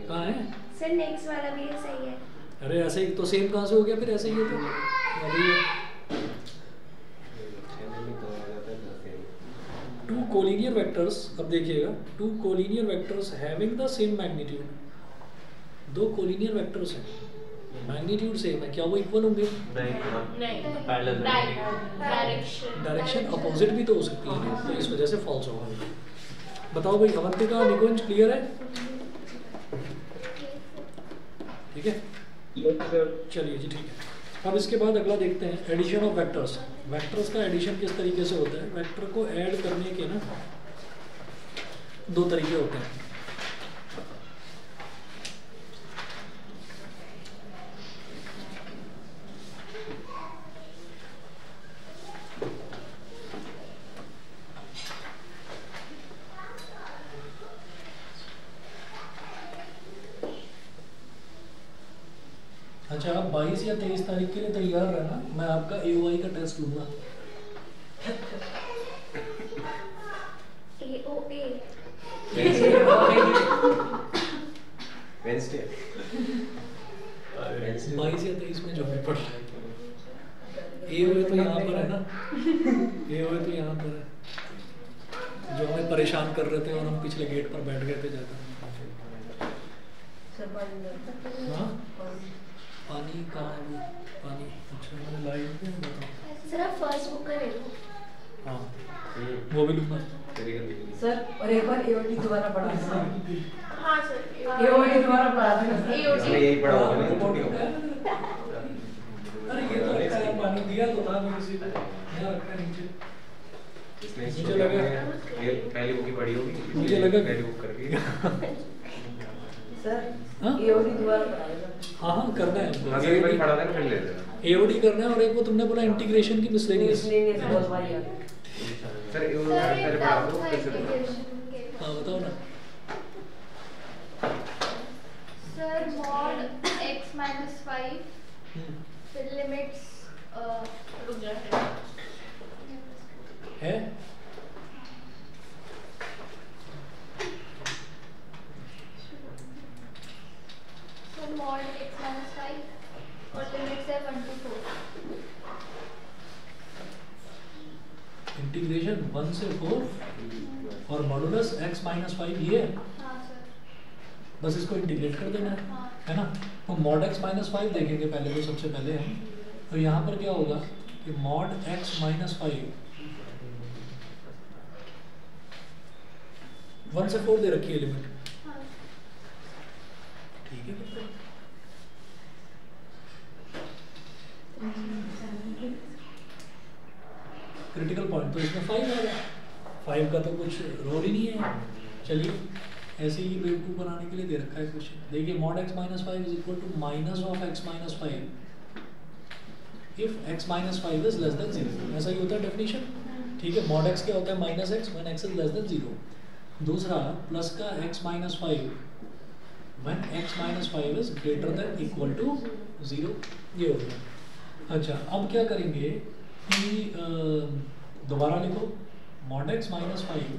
कहाँ है? सर नेक्स्ट वाला भी सही है। अरे ऐसे ही तो सेम कहाँ से हो गया? फिर ऐसे ही है तो अभी टू कोलिनियर वेक्टर्स, अब देखिएगा two collinear vectors having the same magnitude, दो कोलिनियर वेक्टर्स हैं, मैग्नीट्यूड सेम है, क्या वो इक्वल होंगे? नहीं पैरेलल डायरेक्शन डायरेक्शन अपोजिट भी तो हो सकती है, तो इस वजह से फॉल्स होगा। बताओ भाई अवंतिका, निकुंज क्लियर है? ठीक है चलिए जी, ठीक है। अब इसके बाद अगला देखते हैं एडिशन ऑफ वेक्टर्स। वेक्टर्स का एडिशन किस तरीके से होता है? वेक्टर को ऐड करने के ना दो तरीके होते हैं। अच्छा, आप 22 या 23 तारीख के लिए तैयार रहना, मैं आपका AOI का टेस्ट लूँगा। AOA वेडनेसडे 22 या 23 में जो भी पढ़ रहा है। AOA तो यहाँ पर है ना, AOA तो यहाँ पर है, जो हमें परेशान कर रहे थे और हम पिछले गेट पर बैठ गए थे जाकर। हाँ, पानी कहाँ है? पानी अच्छा मैंने लाइट में बताओ। सर आप फर्स्ट बुक का ले लो। हाँ, वो भी लूँगा। सर और एक बार AOD दोबारा पढ़ा देना। हाँ सर AOD दोबारा पढ़ा देना। AOD यही पढ़ा होगा ना छुट्टी हो अरे ये तो रखा है, पानी दिया तो था मैं किसी को, यहाँ रखा है नीचे। इसने मुझे लगा ये पहली बुक ही पढ़ी होगी, मुझे लगा पहली बुक करके सर हाँ? AOD दोबारा पढ़ा देना। हाँ हाँ करना है वहाँ से एक बार पढ़ा देना फिर ले लेना। AOD करना है, और एक वो तुमने बोला इंटीग्रेशन की मिसलेनियस। इसलिए बहुत बार याद। सर ये पहले पढ़ा दो फिर से पढ़ा। हाँ बताओ ना। सर mod x minus 5 फिर लिमिट्स रुक जा है सर mod x minus 5 और लिमिट्स है 1 to 4। इंटीग्रेशन 1 से 4 और मॉडुलस x माइनस 5 ये है, हाँ सर। बस इसको इंटीग्रेट कर देना हाँ। है ना। तो मॉड x माइनस 5 देखेंगे पहले, तो सबसे पहले हम तो यहाँ पर क्या होगा कि मॉड x माइनस 5 1 से 4 दे रखी है लिमिट, हाँ। ठीक है। क्रिटिकल पॉइंट तो इसमें 5 आ गया, 5 का तो कुछ रोल ही नहीं है। चलिए ऐसे ही बेवकूफ बनाने के लिए दे रखा है क्वेश्चन। देखिए mod x minus 5 is equal to minus of x minus 5 if x minus 5 is less than 0। ऐसा ही होता है डेफिनेशन, ठीक है। मॉड x क्या होता है? Minus x when x is less than 0। दूसरा प्लस का x minus 5 when x minus 5 is greater than equal to 0। ये हो गया। अच्छा अब क्या करेंगे कि दोबारा लिखो mod x minus 5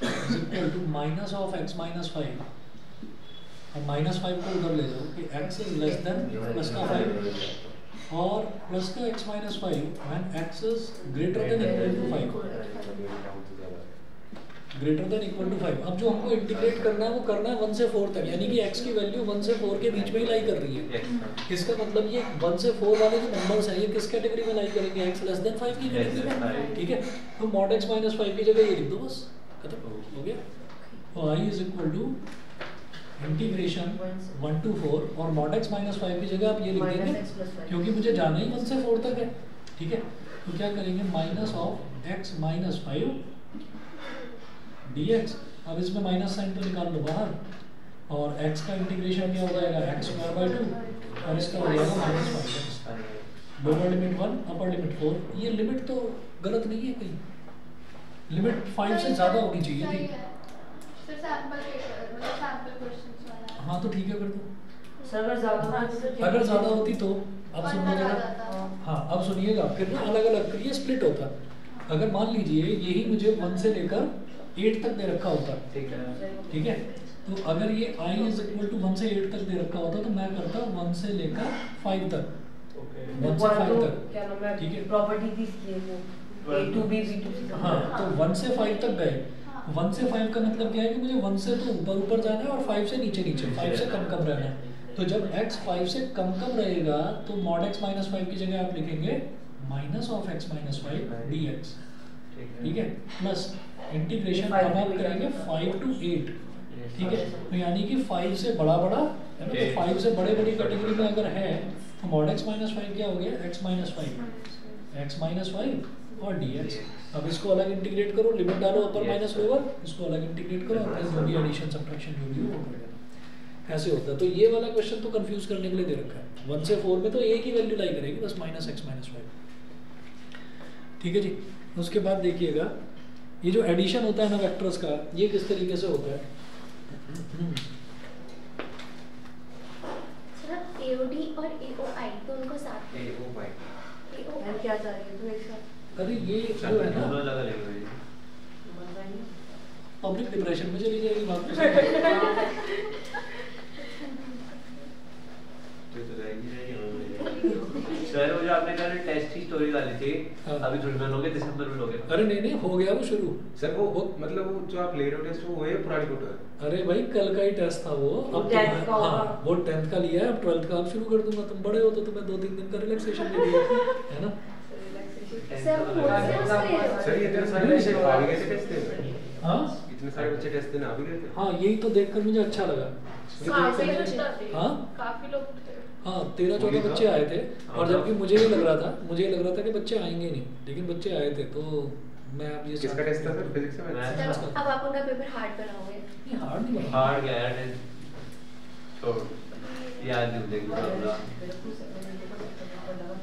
is equal to minus of x minus 5 और माइनस 5 को उधर ले जाओ कि x is less than plus का 5 और प्लस का x minus 5 when x is greater than equal to 5, greater than equal to 5। अब जो हमको इंटीग्रेट करना है वो करना है 1 से 4 तक, यानी कि x की वैल्यू 1 से 4 के बीच में ही लाई कर रही है। इसका मतलब ये 1 से 4 वाले जो नंबर्स हैं ये किस कैटेगरी में लाई करेंगे? x लेस देन 5 की कैटेगरी में, ठीक है। तो मॉड x माइनस 5 की जगह ये लिख दो, बस खत्म हो गया। तो i is equal to integration 1 to 4 और मॉड x माइनस 5 की जगह आप ये लिख देंगे क्योंकि मुझे जाना ही 1 से 4 तक है, ठीक है। तो क्या करेंगे minus of x minus 5 dx। अब इसमें माइनस साइन तो निकाल लो बाहर और x का इंटीग्रेशन क्या हो जाएगा x स्क्वायर बाई 2 और इसका हो जाएगा minus 5x। Lower limit 1 upper limit 4। ये लिमिट तो गलत नहीं है कहीं, लिमिट 5 से ज़्यादा होनी चाहिए थी। सर सैंपल क्वेश्चंस वाला। हाँ तो ठीक है फिर तो सर अगर ज़्यादा अगर ज़्यादा होती तो अब सुनिएगा। हाँ अब सुनिएगा, फिर ना अलग अलग ये स्प्लिट होता। अगर मान लीजिए यही मुझे 1 से लेकर 8 तक दे रखा होता, ठीक है। तो अगर ये i इज इक्वल टू 1 से 8 तक दे रखा होता तो मैं करता 1 से लेकर 5 तक, 1 से 5 तक, ठीक है। प्रॉपर्टी थी इसलिए A to B B to C। हाँ तो 1 से 5 तक गए, 1 से 5 का मतलब क्या है कि मुझे 1 से तो ऊपर ऊपर जाना है और 5 से नीचे नीचे, 5 से कम कम रहना है। तो जब x 5 से कम कम रहेगा तो मॉड x माइनस 5 की जगह आप लिखेंगे minus of x minus 5 dx, ठीक है। प्लस इंटीग्रेशन अब आप करेंगे 5 to 8, ठीक है। तो यानी कि 5 से बड़ा बड़ा है ना, तो 5 से बड़े बड़ी कैटेगरी में अगर है तो मॉड x माइनस 5 क्या हो गया x माइनस 5 और dx। अब इसको अलग इंटीग्रेट करो, लिमिट डालो अपर माइनस लोअर, इसको अलग इंटीग्रेट करो और जो भी एडिशन सब्ट्रैक्शन जो भी हो वो कर देना। ऐसे होता है। तो ये वाला क्वेश्चन तो कंफ्यूज करने के लिए दे रखा है। 1 से 4 में तो एक ही वैल्यू लाई करेगी बस माइनस x माइनस 5, ठीक है जी। उसके बाद देखिएगा ये जो एडिशन होता है ना वेक्टर्स का, ये किस तरीके से होता है। AOY मैं क्या चाह रही हूँ तू एक साथ अरे ये जो है ना दोनों अलग अलग है मजा नहीं पब्लिक डिप्रेशन में चली जाएगी बात तो सर वो जो आपने कहा टेस्ट की स्टोरी वाली थी हाँ। अभी थोड़ी में लोगे दिसंबर में लोगे अरे नहीं नहीं हो गया वो शुरू। सर वो मतलब वो जो आप ले रहे हो टेस्ट वो है पुरानी फोटो है। अरे भाई कल का ही टेस्ट था वो। अब 10th का होगा। हाँ वो 10th का लिया है, अब 12th का अब शुरू कर दूंगा। तुम बड़े हो तो तुम्हें 2-3 दिन का रिलैक्सेशन दे दिया है ना। सर सर ये इतने सारे बच्चे आ भी गए थे टेस्ट देने। हाँ इतने सारे बच्चे टेस्ट देने आ भी गए थे। हाँ यही तो देखकर मुझे अच्छा लगा। हाँ काफी लोग थे। हाँ 13-14 बच्चे आए थे और जबकि मुझे ये लग रहा था कि बच्चे आएंगे नहीं, लेकिन बच्चे आए थे। तो मैं अब ये किसका टेस्ट था सर? फिजिक्स में? मैथ्स सर अब आप उनका पेपर हार्ड बनाओगे। नहीं हार्ड नहीं बना। हार्ड गया यार टेस्ट छोड़ याद नहीं देंगे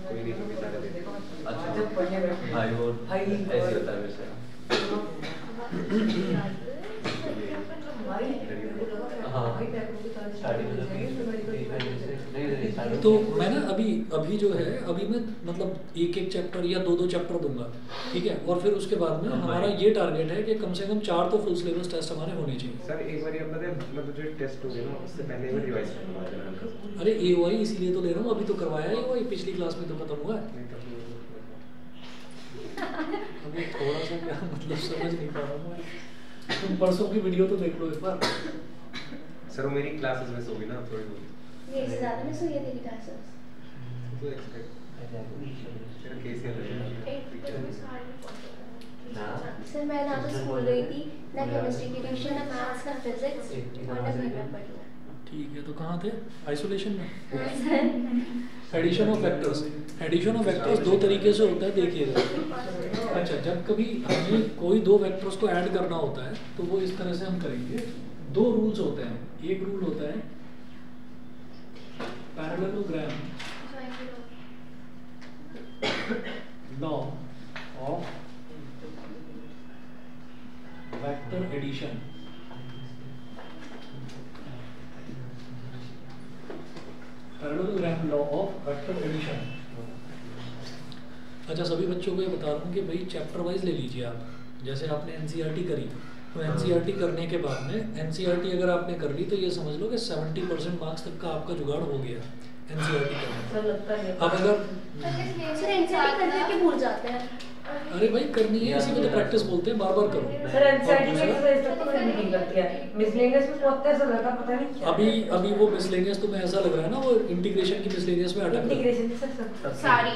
कोई नहीं कभी सारे दे देगा। अच्छा भाई वो ऐसे होता है मेरे से तो मैं ना अभी जो है अभी मैं मतलब एक चैप्टर या 2 चैप्टर दूंगा, ठीक है। और फिर उसके बाद में हमारा ये टारगेट है कि कम से कम 4 तो फुल सिलेबस टेस्ट हमारे होने चाहिए। सर एक बार अपना मतलब जो टेस्ट हो गया ना उससे पहले एक बार रिवाइज करवा देना। अरे AOI इसीलिए तो ले रहा हूँ, अभी तो करवाया है AOI, पिछली क्लास में तो खत्म हुआ है। अभी थोड़ा सा क्या मतलब समझ नहीं पा रहा हूँ मैं। तुम परसों की वीडियो तो देख लो एक बार। सर वो मेरी क्लासेस में सो गई ना थोड़ी बहुत। ये इससे ज़्यादा नहीं सोई है तेरी क्लासेस। तो एक्सपेक्ट सर कैसे सर मैं ना तो स्कूल गई थी, ना केमिस्ट्री की ट्यूशन, ना मैथ्स, ना फिजिक्स और ना घर में पढ़ी। ठीक है तो कहाँ थे? आइसोलेशन में। Addition of vectors. Addition of vectors 2 तरीके से होता है, देखिएगा। अच्छा जब कभी हमें कोई 2 वेक्टर्स को ऐड करना होता है तो वो इस तरह से हम करेंगे। 2 रूल्स होते हैं। एक रूल होता है parallelogram law of vector addition. Parallelogram law of vector addition. अच्छा सभी बच्चों को ये बता रहा हूँ कि भाई चैप्टर वाइज ले लीजिए आप। जैसे आपने NCERT करी तो NCERT करने के बाद में NCERT अगर आपने कर ली तो ये समझ लो कि 70% मार्क्स तक का आपका जुगाड़ हो गया NCERT करने। अब अगर सर एनसीईआरटी करने के भूल जाते हैं। अरे भाई करनी है, इसी में तो प्रैक्टिस बोलते हैं, बार बार करो। सर एनसीईआरटी में एक्सरसाइज तक तो फिर मीटिंग लगती है, मिसलेनियस में बहुत ऐसा लगा पता नहीं क्या। अभी वो मिसलेनियस तुम्हें ऐसा लग रहा है ना वो इंटीग्रेशन की मिसलेनियस में अटक इंटीग्रेशन सर सारी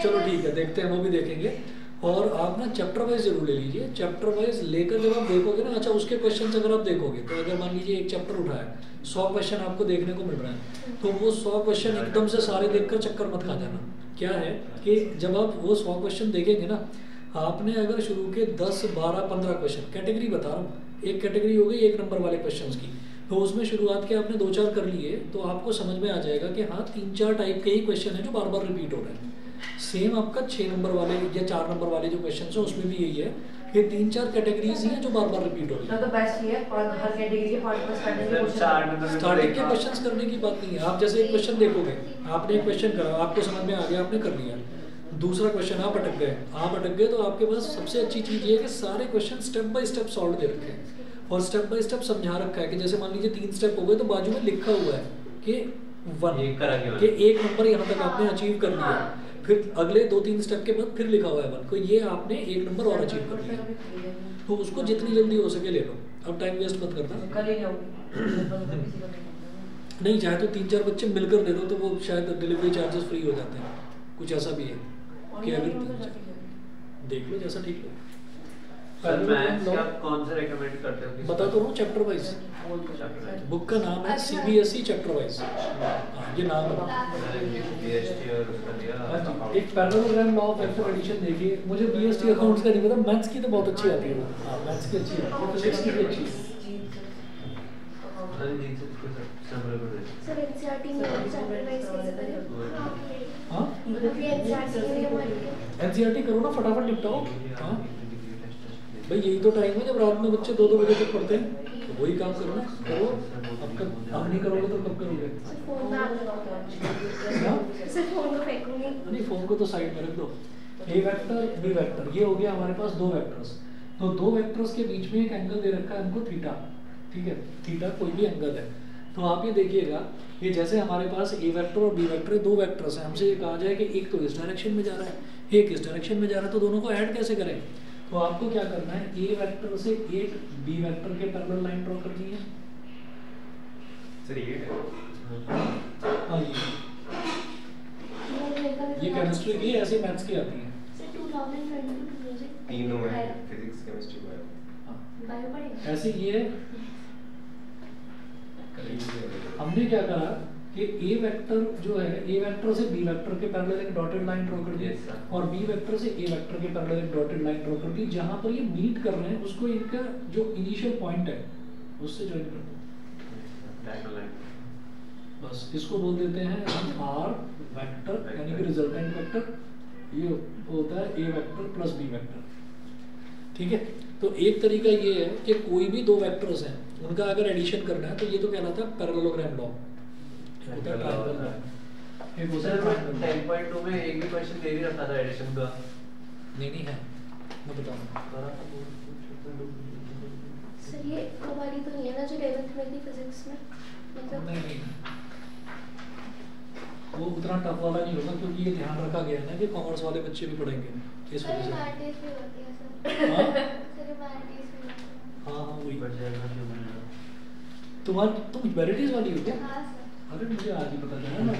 चलो ठीक है देखते हैं, वो भी देखेंगे। और आप ना चैप्टर वाइज जरूर ले लीजिए। चैप्टर वाइज लेकर जब आप देखोगे ना, अच्छा उसके क्वेश्चन अगर आप देखोगे तो अगर मान लीजिए एक चैप्टर उठाया 100 क्वेश्चन आपको देखने को मिल रहा है तो वो 100 क्वेश्चन एकदम से सारे देखकर चक्कर मत खा जाना। क्या है कि जब आप वो 100 क्वेश्चन देखेंगे ना, आपने अगर शुरू के 10, 12, 15 क्वेश्चन, कैटेगरी बता रहा हूँ, एक कैटेगरी हो गई 1 नंबर वाले क्वेश्चंस की, तो उसमें शुरुआत के आपने 2-4 कर लिए तो आपको समझ में आ जाएगा कि हाँ 3-4 टाइप के ही क्वेश्चन है जो बार बार रिपीट हो रहे हैं। सेम आपका 6 नंबर वाले या 4 नंबर वाले जो क्वेश्चन है उसमें भी यही है कि 3-4 कैटेगरीज ही हैं जो बार बार रिपीट हो रही है। तो बेस्ट ये और हर कैटेगरी के पार्ट पर स्टार्टिंग के क्वेश्चंस करने की बात नहीं है। आप जैसे एक क्वेश्चन देखोगे, आपने एक क्वेश्चन करा, आपको समझ में आ गया, आपने कर लिया। दूसरा क्वेश्चन आप अटक गए तो आपके पास सबसे अच्छी चीज़ ये है कि सारे question step by step solve दे रखे हैं और स्टेप बाय स्टेप समझा रखा है कि जैसे मान लीजिए 3 स्टेप हो गए तो बाजू में लिखा हुआ है कि 1 कि 1 नंबर यहाँ तक आपने अचीव कर लिया, फिर अगले 2-3 स्टेप के बाद फिर लिखा हुआ है 1 को, ये आपने 1 नंबर और अचीव कर लिया। तो उसको जितनी जल्दी हो सके ले लो, अब टाइम वेस्ट मत करना। नहीं चाहे तो 3-4 बच्चे मिलकर दे दो तो वो शायद डिलीवरी चार्जेस फ्री हो जाते हैं, कुछ ऐसा भी है कि अगर देख लो जैसा ठीक लगे। सर मैथ्स आप कौन सा रेकमेंड करते हो? बता तो रहा हूँ चैप्टर वाइज। बुक का नाम है CBSE चैप्टर वाइज। ये नाम है। एक parallelogram law of vector addition देखिए। मुझे BST अकाउंट्स का नहीं पता, मैथ्स की तो बहुत अच्छी आती है। हाँ मैथ्स की अच्छी है, फिजिक्स की भी अच्छी है। सर एनसीईआरटी में चैप्टर वाइज कैसे करें? हाँ अभी एनसीईआरटी के लिए हमारे NCERT करो ना, फटाफट निपटाओ। हाँ भाई यही तो टाइम है जब रात में बच्चे 2-2 बजे तक पढ़ते हैं, तो वही काम करना करो। अब नहीं करोगे तो कब करोगे? फोन में आप लगाओ। सिर्फ फोन को फेंकूंगी। नहीं, फोन को तो साइड में रख दो। ए वेक्टर बी वेक्टर, ये हो गया हमारे पास दो वेक्टर्स। तो दो वेक्टर्स के बीच में एक एंगल दे रखा है हमको थीटा, ठीक है, थीटा कोई भी एंगल है। तो आप ये देखिएगा, ये जैसे हमारे पास ए वेक्टर और बी वेक्टर दो वेक्टर्स हैं, हमसे ये कहा जाए कि एक तो इस डायरेक्शन में जा रहा है, एक इस डायरेक्शन में जा रहा है, तो दोनों को ऐड कैसे करें? तो आपको क्या करना है, ए वेक्टर से एक बी वेक्टर के पैरेलल लाइन ड्रॉ करनी है। सर ये हाँ, ये केमिस्ट्री की ऐसी मैथ्स की आती है। सर 2022 से तीनों है, फिजिक्स केमिस्ट्री बायो। बायो पढ़ेगा। ऐसे ये हमने क्या करा कि ए वेक्टर जो है, ए वेक्टर से बी वेक्टर के पैरेलल एक डॉटेड लाइन ड्रॉ कर दी, और बी वेक्टर से ए वेक्टर के पैरेलल एक डॉटेड लाइन ड्रॉ कर दी। जहां पर ये मीट कर रहे हैं उसको इनका जो इनिशियल पॉइंट है उससे ज्वाइन कर दो। बस इसको बोल देते हैं हम आर वेक्टर, यानी कि रिजल्टेंट वेक्टर। ये होता है a vector plus B vector, ठीक है। तो एक तरीका ये है कि कोई भी दो वेक्टर्स हैं, उनका अगर एडिशन करना है तो ये तो कहलाता है पैरेललोग्राम लॉ। होता है ट्रायंगल लॉ। एक होता है ट्रायंगल। 10.2 में एक भी क्वेश्चन दे नहीं रखा था एडिशन का। नहीं है, मैं बताऊंगा। सर ये वो वाली तो नहीं है ना जो 11th में थी फिजिक्स में, मतलब नहीं, वो उतना टफ वाला नहीं होगा, क्योंकि ये ध्यान रखा गया है ना कि कॉमर्स वाले बच्चे भी पढ़ेंगे इस सर वजह से। ह्यूमैनिटीज भी होती है सर। हाँ? सर ह्यूमैनिटीज भी होती है। हाँ वही। बढ़ जाएगा जो बनेगा। तुम ह्यूमैनिटीज वाली हो क्या? हाँ सर। अरे मुझे आज ही पता चला ना,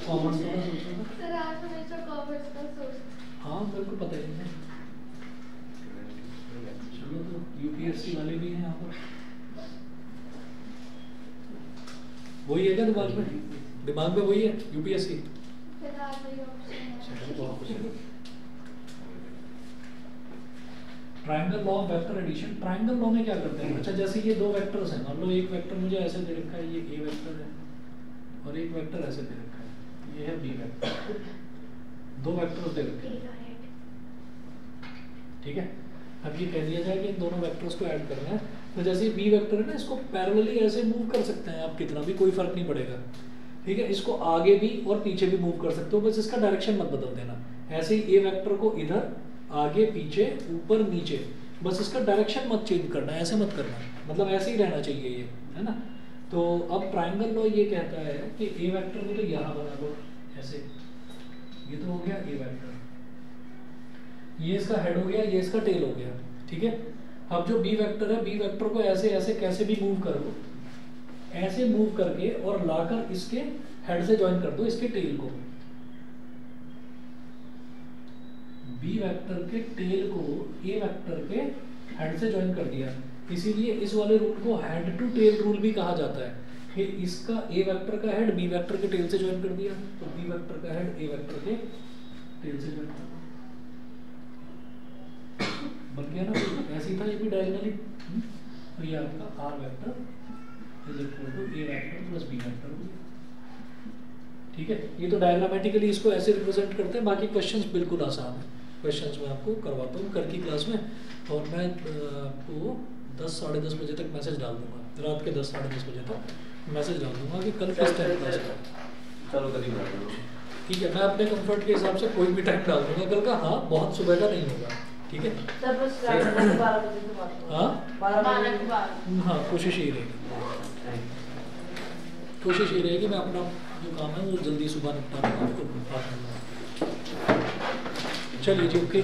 कॉमर्स वाला सोच रहा था। सर आज हमेशा कॉमर्स का सोचते। हाँ मेरे को पता ही नहीं। चलो तो यूपीएससी वाले भी हैं यहाँ पर। वही है क्या दिमाग में? दिमाग में वही है यूपीएससी। फिर आज वही ऑप्शन है। Triangle law of vector addition. Triangle law में क्या करते हैं? अच्छा जैसे ये दो वेक्टर्स हैं, मान लो एक वेक्टर मुझे ऐसे दे रखा है, ये ए वेक्टर है, और एक वेक्टर ऐसे दे रखा है, ये है बी वेक्टर। दो वेक्टर्स दे रखे हैं, ठीक है। अब ये कह दिया जाए कि इन दोनों वेक्टर्स को ऐड करना है, तो जैसे बी वेक्टर है ना, इसको पैरेलली ऐसे मूव कर सकते हैं आप, कितना भी, कोई फर्क नहीं पड़ेगा, ठीक है। इसको आगे भी और पीछे भी मूव कर सकते हो, बस इसका डायरेक्शन मत बदल देना। ऐसे ही ए वेक्टर को इधर, आगे पीछे, ऊपर नीचे, बस इसका डायरेक्शन मत चेंज करना, ऐसे मत करना, मतलब ऐसे ही रहना चाहिए ये, है ना। तो अब ट्रायंगल लॉ ये कहता है कि ए वेक्टर को तो यहाँ बना दो ऐसे, ये तो हो गया ए वेक्टर, ये इसका हेड हो गया, ये इसका टेल हो गया, ठीक है। अब जो बी वेक्टर है, बी वेक्टर को ऐसे ऐसे कैसे भी मूव करो, ऐसे मूव करके और लाकर इसके हेड से ज्वाइन कर दो इसके टेल को। बी वेक्टर के टेल को ए वेक्टर के हेड से ज्वाइन कर दिया, इसीलिए इस वाले रूल को हेड टू टेल रूल भी कहा जाता है कि इसका ए वेक्टर का हेड बी वेक्टर के टेल से ज्वाइन कर दिया, तो बी वेक्टर का हेड ए वेक्टर के टेल से ज्वाइन कर दिया, बन गया ना। ऐसे ही था ये भी डायगोनली। तो ये आपका R vector is equal to A vector plus B vector हो गया, ठीक है। ये तो डायग्रामेटिकली इसको ऐसे रिप्रेजेंट करते हैं, बाकी क्वेश्चंस बिल्कुल आसान है। क्वेश्चंस मैं आपको करवाता हूँ कल की क्लास में, और मैं आपको 10 साढ़े 10 बजे तक मैसेज डाल दूंगा, रात के 10 साढ़े 10 बजे तक मैसेज डाल दूंगा कि कल किस टाइम क्लास है। चलो कभी बना लो, ठीक है, मैं अपने कंफर्ट के हिसाब से कोई भी टाइम डाल दूंगा कल का। हाँ, बहुत सुबह का नहीं होगा, ठीक है। सर बस 12 बजे से बात करो। हाँ 12 बजे। हाँ, कोशिश यही रहेगी, कोशिश ये रहेगी मैं अपना जो काम है वो जल्दी सुबह निपटा दूंगा, आपको बता दूंगा। चलिए जी, ओके।